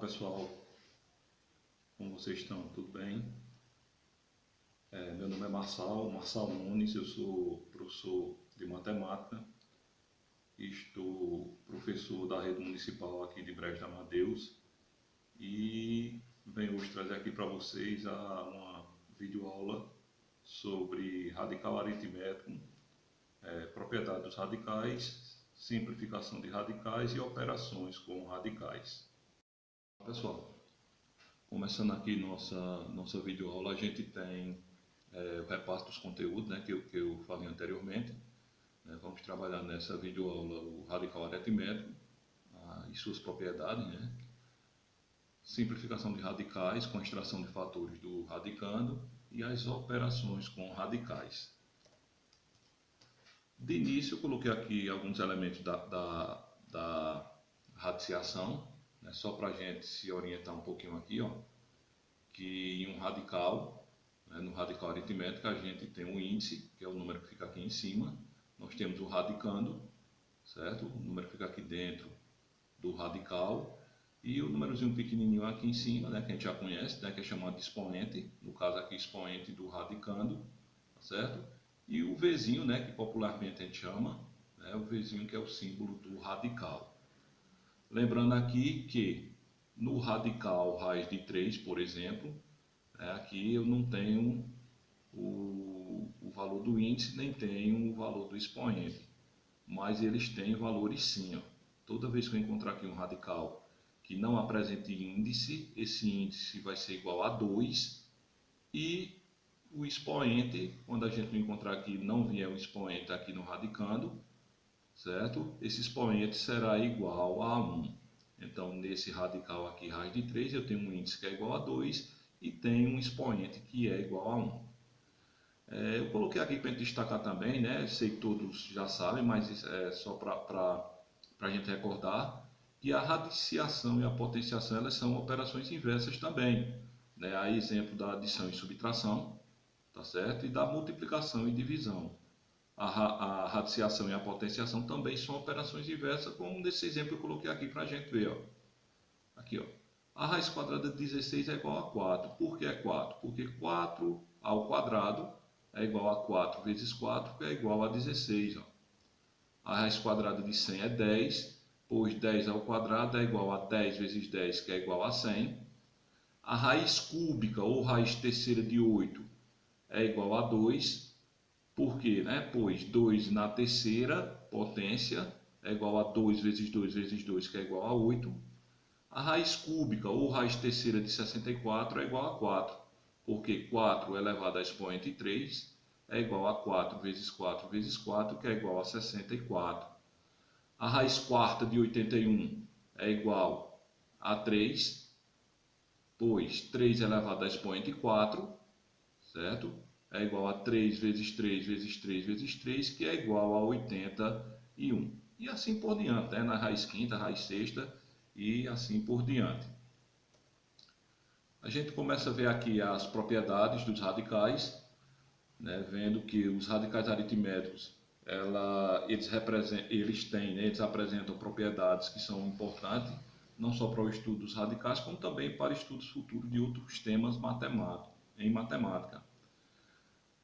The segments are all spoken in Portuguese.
Pessoal, como vocês estão? Tudo bem? Meu nome é Marçal Nunes, eu sou professor de matemática, estou professor da rede municipal aqui de Brejo de Amadeus e venho hoje trazer aqui para vocês uma videoaula sobre radical aritmético, propriedade dos radicais, simplificação de radicais e operações com radicais. Pessoal, começando aqui nossa videoaula, a gente tem o repasse dos conteúdos, né, que eu falei anteriormente. Vamos trabalhar nessa videoaula o radical aritmético e suas propriedades, né, simplificação de radicais com extração de fatores do radicando e as operações com radicais. De início, eu coloquei aqui alguns elementos da radiciação, né, só para a gente se orientar um pouquinho aqui, ó, que em um radical, né, no radical aritmético, a gente tem um índice, que é o número que fica aqui em cima, nós temos o radicando, certo? O número que fica aqui dentro do radical, e o númerozinho pequenininho aqui em cima, né, que a gente já conhece, né, que é chamado de expoente, no caso aqui expoente do radicando, certo? E o Vzinho, né, que popularmente a gente chama, né, o Vzinho que é o símbolo do radical. Lembrando aqui que no radical raiz de 3, por exemplo, aqui eu não tenho o valor do índice, nem tenho o valor do expoente, mas eles têm valores sim. Ó. Toda vez que eu encontrar aqui um radical que não apresente índice, esse índice vai ser igual a 2 e o expoente, quando a gente encontrar aqui não vier um expoente aqui no radicando, certo? Esse expoente será igual a 1. Então, nesse radical aqui, raiz de 3, eu tenho um índice que é igual a 2 e tenho um expoente que é igual a 1. Eu coloquei aqui para a gente destacar também, né? Sei que todos já sabem, mas é só para a gente recordar que a radiciação e a potenciação elas são operações inversas também. Né? Há exemplo da adição e subtração, tá certo? E da multiplicação e divisão. A radiciação e a potenciação também são operações inversas, como nesse exemplo eu coloquei aqui para a gente ver. Ó. Aqui, ó. A raiz quadrada de 16 é igual a 4. Por que é 4? Porque 4 ao quadrado é igual a 4 vezes 4, que é igual a 16. Ó. A raiz quadrada de 100 é 10, pois 10 ao quadrado é igual a 10 vezes 10, que é igual a 100. A raiz cúbica ou raiz terceira de 8 é igual a 2. Por quê? Né? Pois 2 na terceira potência é igual a 2 vezes 2 vezes 2, que é igual a 8. A raiz cúbica ou raiz terceira de 64 é igual a 4, porque 4 elevado a expoente 3 é igual a 4 vezes 4 vezes 4, que é igual a 64. A raiz quarta de 81 é igual a 3, pois 3 elevado a expoente 4, certo? É igual a 3 vezes 3 vezes 3 vezes 3, que é igual a 81. E assim por diante, né? Na raiz quinta, raiz sexta e assim por diante. A gente começa a ver aqui as propriedades dos radicais, né? Vendo que os radicais aritméticos eles apresentam propriedades que são importantes, não só para o estudo dos radicais, como também para estudos futuros de outros temas em matemática.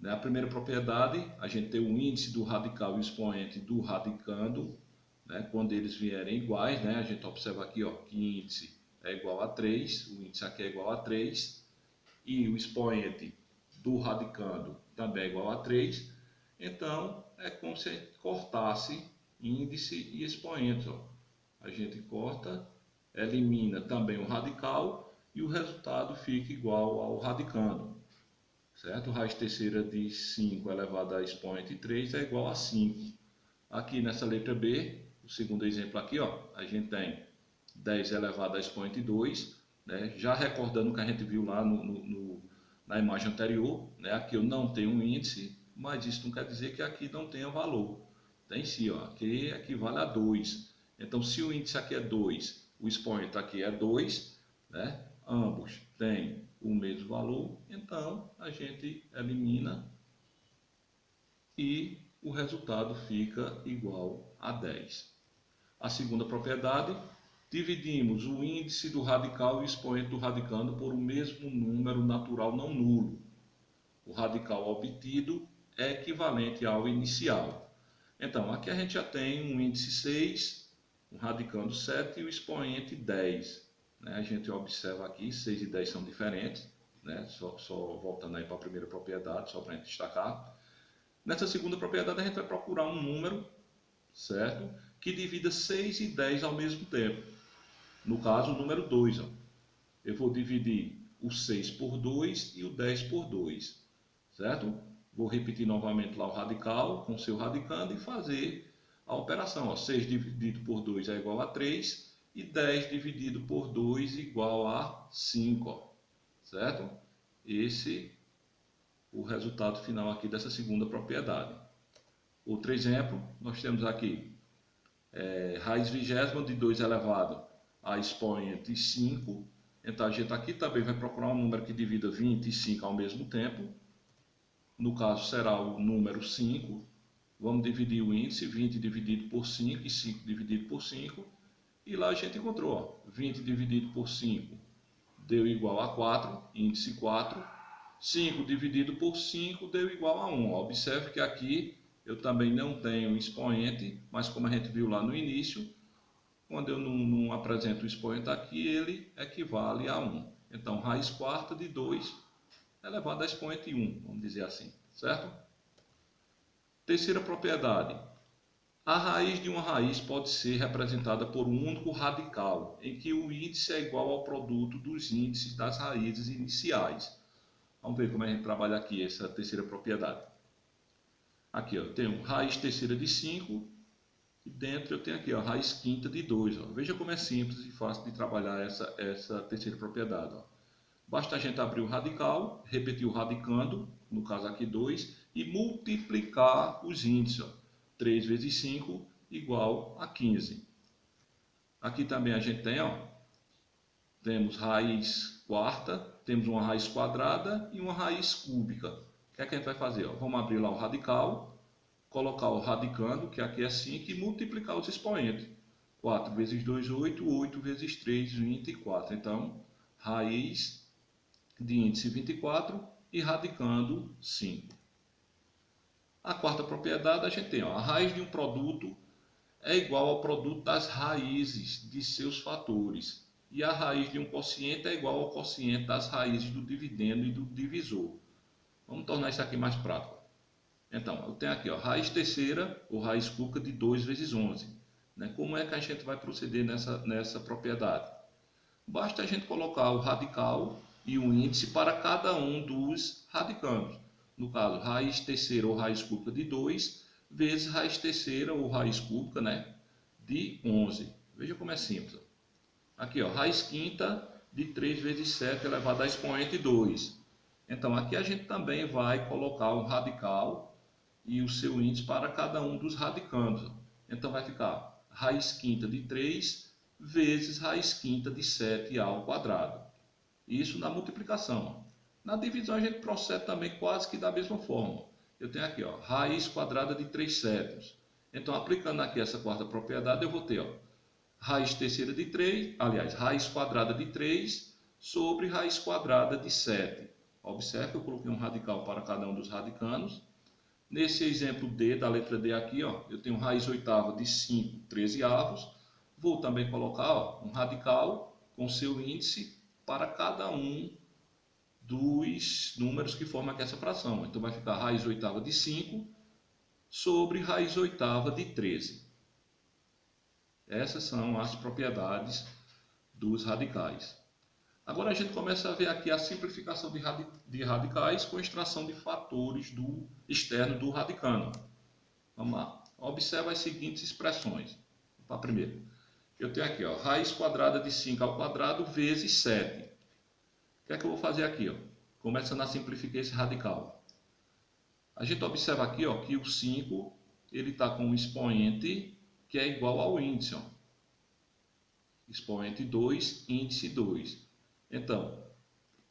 A primeira propriedade, a gente tem o índice do radical e o expoente do radicando, né? Quando eles vierem iguais, né? A gente observa aqui ó, que índice é igual a 3, o índice aqui é igual a 3, e o expoente do radicando também é igual a 3, então é como se a gente cortasse índice e expoente. Ó. A gente corta, elimina também o radical e o resultado fica igual ao radicando. Certo? Raiz terceira de 5 elevado a expoente 3 é igual a 5. Aqui nessa letra B, o segundo exemplo aqui, ó, a gente tem 10 elevado a expoente 2, né? Já recordando o que a gente viu lá na imagem anterior, né? Aqui eu não tenho um índice, mas isso não quer dizer que aqui não tenha valor. Tem sim, ó, aqui equivale a 2. Então, se o índice aqui é 2, o expoente aqui é 2, né? Ambos têm o mesmo valor, então a gente elimina e o resultado fica igual a 10. A segunda propriedade Dividimos o índice do radical e o expoente do radicando por o mesmo número natural não nulo. O radical obtido é equivalente ao inicial. Então, aqui a gente já tem um índice 6, um radicando 7 e o expoente 10. A gente observa aqui, 6 e 10 são diferentes, só voltando aí para a primeira propriedade, só para a gente destacar. Nessa segunda propriedade a gente vai procurar um número, certo? Que divida 6 e 10 ao mesmo tempo. No caso, o número 2. Eu vou dividir o 6 por 2 e o 10 por 2, certo? Vou repetir novamente lá o radical com o seu radicando e fazer a operação. 6 dividido por 2 é igual a 3 e 10 dividido por 2 igual a 5, certo? Esse é o resultado final aqui dessa segunda propriedade. Outro exemplo, nós temos aqui raiz vigésima de 2 elevado a expoente 5. Então a gente aqui também vai procurar um número que divida 20 e 5 ao mesmo tempo. No caso será o número 5. Vamos dividir o índice, 20 dividido por 5 e 5 dividido por 5. E lá a gente encontrou, 20 dividido por 5 deu igual a 4, índice 4. 5 dividido por 5 deu igual a 1. Observe que aqui eu também não tenho expoente, mas como a gente viu lá no início, quando eu não apresento o expoente aqui, ele equivale a 1. Então, raiz quarta de 2 elevado a expoente 1, vamos dizer assim, certo? Terceira propriedade. A raiz de uma raiz pode ser representada por um único radical, em que o índice é igual ao produto dos índices das raízes iniciais. Vamos ver como a gente trabalha aqui essa terceira propriedade. Aqui eu tenho raiz terceira de 5 e dentro eu tenho aqui a raiz quinta de 2. Veja como é simples e fácil de trabalhar essa terceira propriedade. Basta a gente abrir o radical, repetir o radicando, no caso aqui 2, e multiplicar os índices. 3 vezes 5 igual a 15. Aqui também a gente tem, temos raiz quarta, temos uma raiz quadrada e uma raiz cúbica. O que é que a gente vai fazer? Vamos abrir lá o radical, colocar o radicando, que aqui é 5, e multiplicar os expoentes. 4 vezes 2, 8, 8 vezes 3, 24. Então, raiz de índice 24 e radicando 5. A quarta propriedade a gente tem, a raiz de um produto é igual ao produto das raízes de seus fatores. E a raiz de um quociente é igual ao quociente das raízes do dividendo e do divisor. Vamos tornar isso aqui mais prático. Então, eu tenho aqui raiz terceira ou raiz cúbica de 2 vezes 11. Como é que a gente vai proceder nessa propriedade? Basta a gente colocar o radical e o índice para cada um dos radicandos. No caso, raiz terceira ou raiz cúbica de 2 vezes raiz terceira ou raiz cúbica de 11. Veja como é simples. Aqui, raiz quinta de 3 vezes 7 elevado a expoente 2. Então, aqui a gente também vai colocar o radical e o seu índice para cada um dos radicandos. Então, vai ficar raiz quinta de 3 vezes raiz quinta de 7 ao quadrado. Isso na multiplicação. Na divisão, a gente procede também quase que da mesma forma. Eu tenho aqui, raiz quadrada de 3 sétimos. Então, aplicando aqui essa quarta propriedade, eu vou ter, raiz terceira de 3, aliás, raiz quadrada de 3 sobre raiz quadrada de 7. Observe que eu coloquei um radical para cada um dos radicanos. Nesse exemplo D, da letra D aqui, eu tenho raiz oitava de 5 13avos. Vou também colocar um radical com seu índice para cada um dos números que formam aqui essa fração. Então vai ficar raiz oitava de 5 sobre raiz oitava de 13. Essas são as propriedades dos radicais. Agora a gente começa a ver aqui a simplificação de radicais com extração de fatores do externo do radicando. Vamos lá. Observa as seguintes expressões. Para primeiro, eu tenho aqui, raiz quadrada de 5 ao quadrado vezes 7. O que é que eu vou fazer aqui? Começando a simplificar esse radical. A gente observa aqui que o 5 está com um expoente que é igual ao índice. Expoente 2, índice 2. Então,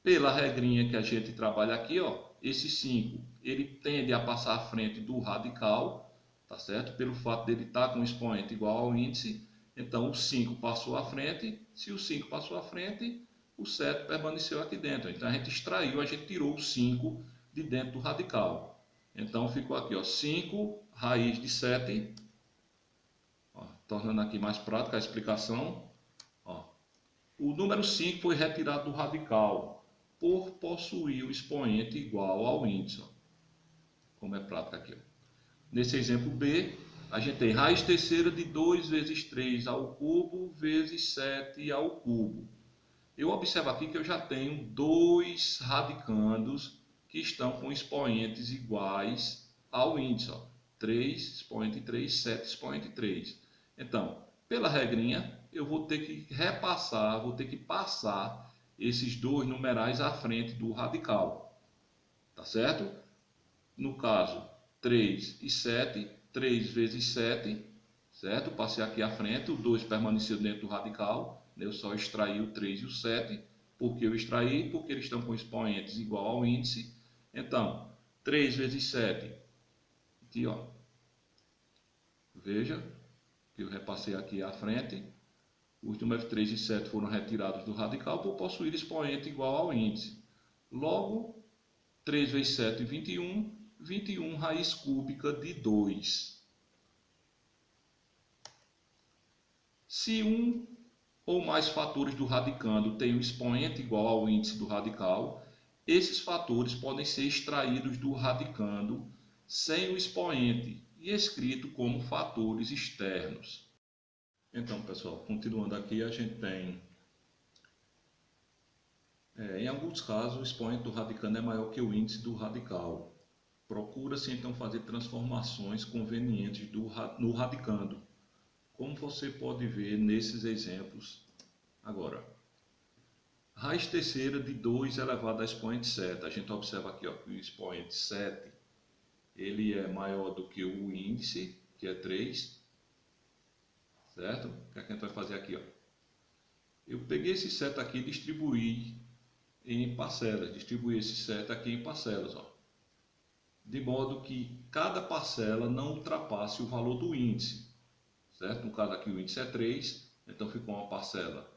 pela regrinha que a gente trabalha aqui, esse 5 ele tende a passar à frente do radical, tá certo? Pelo fato dele estar com um expoente igual ao índice. Então, o 5 passou à frente. Se o 5 passou à frente, o 7 permaneceu aqui dentro. Então, a gente extraiu, a gente tirou o 5 de dentro do radical. Então, ficou aqui, ó, 5 raiz de 7. Ó, tornando aqui mais prática a explicação. Ó, o número 5 foi retirado do radical por possuir o expoente igual ao índice. Ó, como é prática aqui. Ó. Nesse exemplo B, a gente tem raiz terceira de 2 vezes 3 ao cubo vezes 7 ao cubo. Eu observo aqui que eu já tenho dois radicandos que estão com expoentes iguais ao índice. Ó. 3 expoente 3, 7 expoente 3. Então, pela regrinha, eu vou ter que repassar, vou ter que passar esses dois numerais à frente do radical. Tá certo? No caso, 3 e 7, 3 vezes 7, certo? Passei aqui à frente, o 2 permaneceu dentro do radical, eu só extraí o 3 e o 7, porque eu extraí, porque eles estão com expoentes igual ao índice. Então, 3 vezes 7, aqui ó, veja que eu repassei aqui à frente, os números 3 e 7 foram retirados do radical por possuir expoente igual ao índice. Logo, 3 vezes 7, 21, 21 raiz cúbica de 2. Se um ou mais fatores do radicando têm um expoente igual ao índice do radical, esses fatores podem ser extraídos do radicando sem o expoente e escrito como fatores externos. Então, pessoal, continuando aqui, a gente tem, em alguns casos, o expoente do radicando é maior que o índice do radical. Procura-se então fazer transformações convenientes no radicando, como você pode ver nesses exemplos agora. Raiz terceira de 2 elevado a expoente 7. A gente observa aqui ó, que o expoente 7 ele é maior do que o índice, que é 3. Certo? O que a gente vai fazer aqui? Ó? Eu peguei esse 7 aqui e distribuí em parcelas. Distribuí esse 7 aqui em parcelas. Ó. De modo que cada parcela não ultrapasse o valor do índice. Certo? No caso aqui o índice é 3, então ficou uma parcela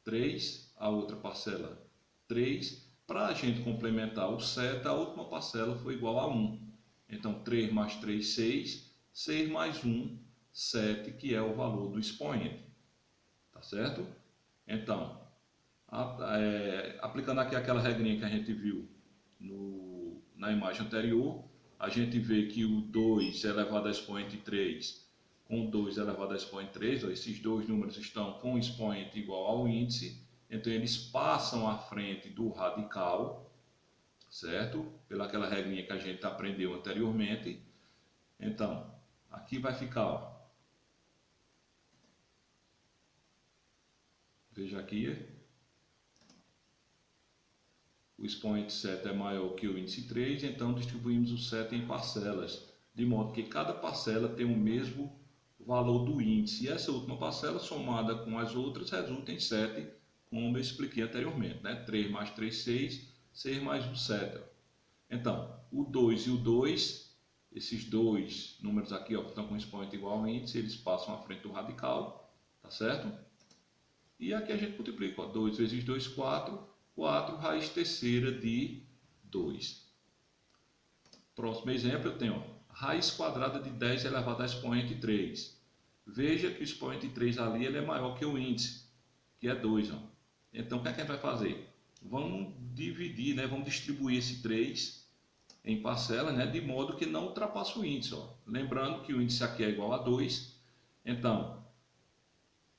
3, a outra parcela 3. Para a gente complementar o 7, a última parcela foi igual a 1. Então 3 mais 3, 6. 6 mais 1, 7, que é o valor do expoente. Tá certo? Então, aplicando aqui aquela regrinha que a gente viu na imagem anterior, a gente vê que o 2 elevado a expoente 3 com 2 elevado a expoente 3, ó, esses dois números estão com expoente igual ao índice, então eles passam à frente do radical, certo? Pelaquela regrinha que a gente aprendeu anteriormente. Então, aqui vai ficar, ó. Veja aqui, o expoente 7 é maior que o índice 3, então distribuímos o 7 em parcelas, de modo que cada parcela tem o mesmo valor do índice. E essa última parcela, somada com as outras, resulta em 7, como eu expliquei anteriormente. Né? 3 mais 3, 6, 6 mais 1, 7. Então, o 2 e o 2, esses dois números aqui ó, que estão com expoente igual ao índice, eles passam à frente do radical, tá certo? E aqui a gente multiplica, ó, 2 vezes 2, 4, 4 raiz terceira de 2. Próximo exemplo eu tenho ó, raiz quadrada de 10 elevado a expoente 3. Veja que o expoente 3 ali ele é maior que o índice, que é 2. Ó. Então o que é que a gente vai fazer? Vamos dividir, né? Vamos distribuir esse 3 em parcelas, né? De modo que não ultrapasse o índice. Ó. Lembrando que o índice aqui é igual a 2. Então,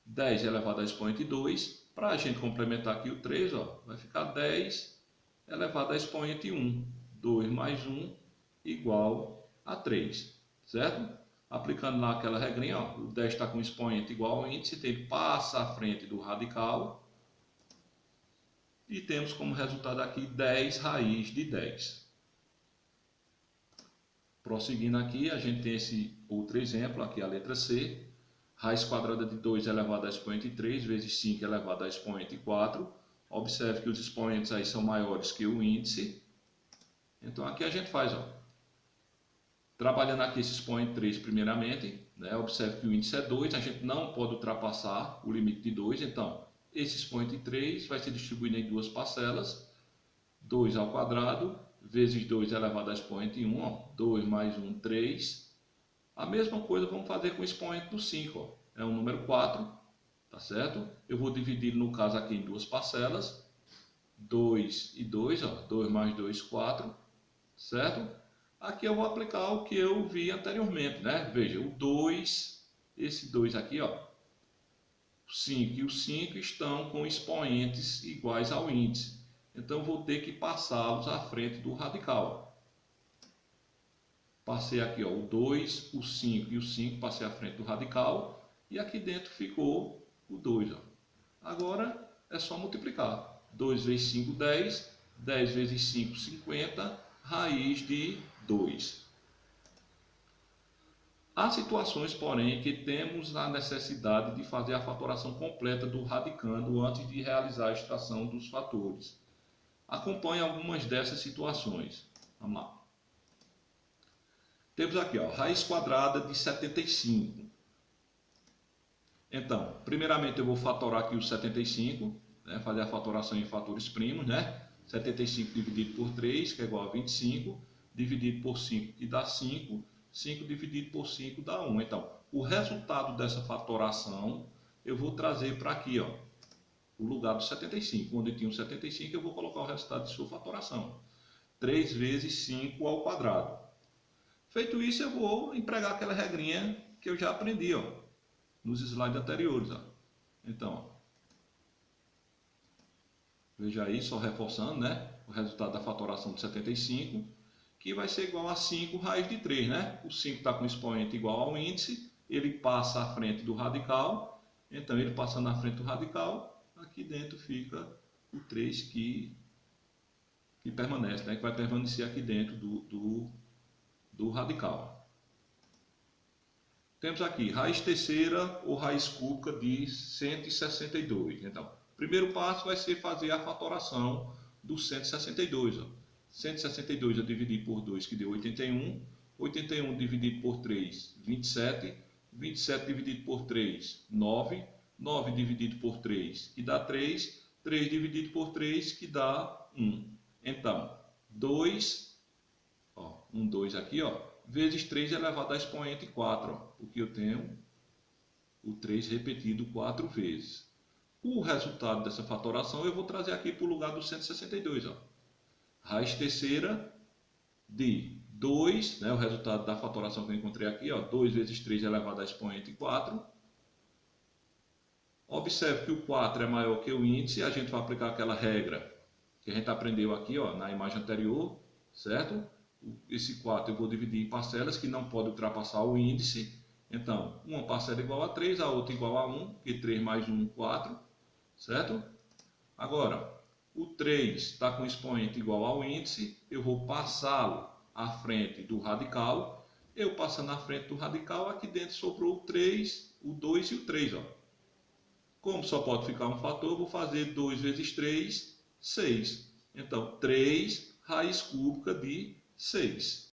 10 elevado a expoente 2. Para a gente complementar aqui o 3, ó, vai ficar 10 elevado a expoente 1. 2 mais 1 igual a 3, certo? Aplicando lá aquela regrinha, ó, o 10 está com expoente igual ao índice, então ele passa à frente do radical e temos como resultado aqui 10 raiz de 10. Prosseguindo aqui, a gente tem esse outro exemplo, aqui a letra C, raiz quadrada de 2 elevado a expoente 3 vezes 5 elevado a expoente 4. Observe que os expoentes aí são maiores que o índice. Então aqui a gente faz, ó, trabalhando aqui esse expoente 3 primeiramente, né? Observe que o índice é 2, a gente não pode ultrapassar o limite de 2, então esse expoente 3 vai ser distribuído em duas parcelas, 2 ao quadrado, vezes 2 elevado a expoente 1, ó, 2 mais 1, 3. A mesma coisa vamos fazer com o expoente do 5, ó. É um número 4, tá certo? Eu vou dividir, no caso aqui, em duas parcelas, 2 e 2, ó, 2 mais 2, 4, certo? Aqui eu vou aplicar o que eu vi anteriormente, né? Veja, o 2, esse 2 aqui, ó, o 5 e o 5 estão com expoentes iguais ao índice. Então, eu vou ter que passá-los à frente do radical. Passei aqui, ó, o 2, o 5 e o 5, passei à frente do radical. E aqui dentro ficou o 2. Ó. Agora é só multiplicar. 2 vezes 5, 10. 10 vezes 5, 50. Raiz de 2. Há situações, porém, que temos a necessidade de fazer a fatoração completa do radicando antes de realizar a extração dos fatores. Acompanhe algumas dessas situações. Vamos lá. Temos aqui, ó, raiz quadrada de 75. Então, primeiramente eu vou fatorar aqui o 75, né, fazer a fatoração em fatores primos, né? 75 dividido por 3, que é igual a 25, dividido por 5, que dá 5, 5 dividido por 5 dá 1. Então, o resultado dessa fatoração eu vou trazer para aqui, ó, o lugar do 75. Onde tinha o 75, eu vou colocar o resultado de sua fatoração. 3 vezes 5 ao quadrado. Feito isso, eu vou empregar aquela regrinha que eu já aprendi, ó, nos slides anteriores. Ó. Então, ó, veja aí, só reforçando, né? O resultado da fatoração de 75, que vai ser igual a 5 raiz de 3, né? O 5 está com expoente igual ao índice, ele passa à frente do radical, então ele passando à frente do radical, aqui dentro fica o 3 que permanece, né? Que vai permanecer aqui dentro do radical. Temos aqui raiz terceira ou raiz cúbica de 162. Então, o primeiro passo vai ser fazer a fatoração do 162. Ó. 162 eu dividi por 2, que deu 81. 81 dividido por 3, 27. 27 dividido por 3, 9. 9 dividido por 3, que dá 3. 3 dividido por 3, que dá 1. Então, 2, ó, 2 aqui, ó, vezes 3 elevado a expoente 4, ó, porque eu tenho o 3 repetido 4 vezes. O resultado dessa fatoração eu vou trazer aqui para o lugar do 162. Ó. Raiz terceira de 2, né, o resultado da fatoração que eu encontrei aqui, ó, 2 vezes 3 elevado a expoente 4. Observe que o 4 é maior que o índice, a gente vai aplicar aquela regra que a gente aprendeu aqui, ó, na imagem anterior, certo? Esse 4 eu vou dividir em parcelas que não pode ultrapassar o índice. Então, uma parcela igual a 3, a outra igual a 1, porque 3 mais 1, 4, certo? Agora, o 3 está com expoente igual ao índice, eu vou passá-lo à frente do radical. Eu passando à frente do radical, aqui dentro sobrou o 3, o 2 e o 3. Ó. Como só pode ficar um fator, eu vou fazer 2 vezes 3, 6. Então, 3 raiz cúbica de 6.